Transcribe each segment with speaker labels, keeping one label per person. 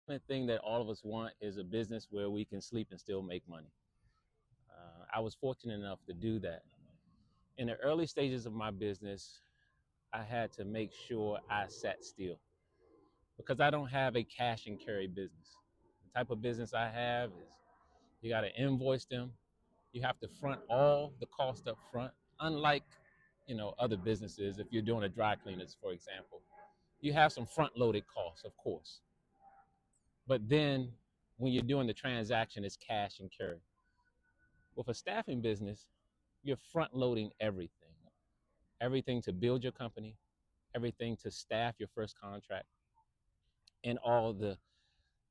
Speaker 1: The thing that all of us want is a business where we can sleep and still make money. I was fortunate enough to do that. In the early stages of my business, I had to make sure I sat still because I don't have a cash and carry business. The type of business I have is you got to invoice them. You have to front all the cost up front. Unlike, other businesses, if you're doing a dry cleaners, for example, you have some front loaded costs, of course. But then when you're doing the transaction, it's cash and carry. With a staffing business, you're front loading everything to build your company, everything to staff your first contract, and all the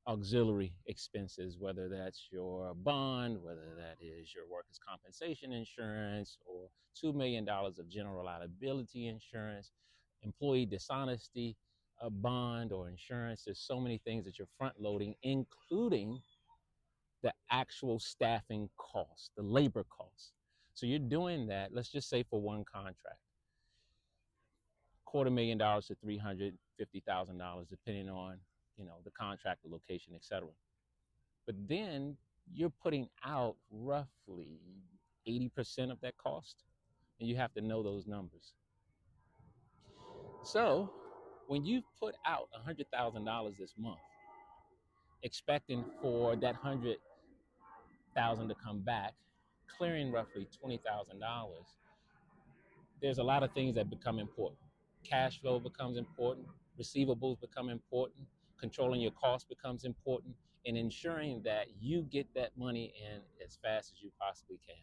Speaker 1: auxiliary expenses, whether that's your bond, whether that is your workers' compensation insurance, or $2 million of general liability insurance, employee dishonesty, a bond or insurance. There's so many things that you're front loading, including the actual staffing costs, the labor costs. So you're doing that, let's just say for one contract, $250,000 to $350,000, depending on, the contract, the location, etc. But then you're putting out roughly 80% of that cost, and you have to know those numbers. So when you put out $100,000 this month, expecting for that 100,000 to come back, clearing roughly $20,000, there's a lot of things that become important. Cash flow becomes important, receivables become important, controlling your costs becomes important, and ensuring that you get that money in as fast as you possibly can.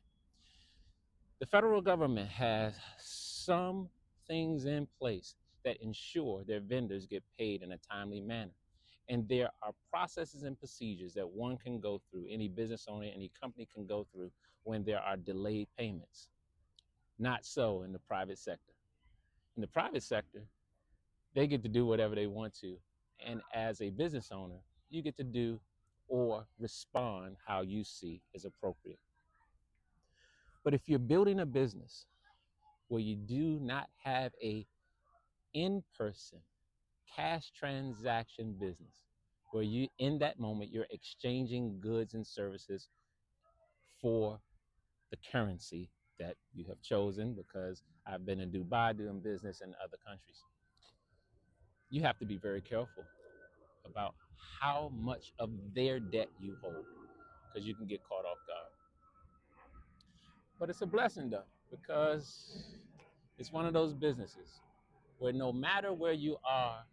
Speaker 1: The federal government has some things in place that ensure their vendors get paid in a timely manner. And there are processes and procedures that one can go through, any business owner, any company can go through when there are delayed payments. Not so in the private sector. In the private sector, they get to do whatever they want to. And as a business owner, you get to do or respond how you see is appropriate. But if you're building a business where you do not have a in-person cash transaction business, where you in that moment you're exchanging goods and services for the currency that you have chosen, because I've been in Dubai doing business in other countries, you have to be very careful about how much of their debt you hold, because you can get caught off guard. But it's a blessing though, because it's one of those businesses where no matter where you are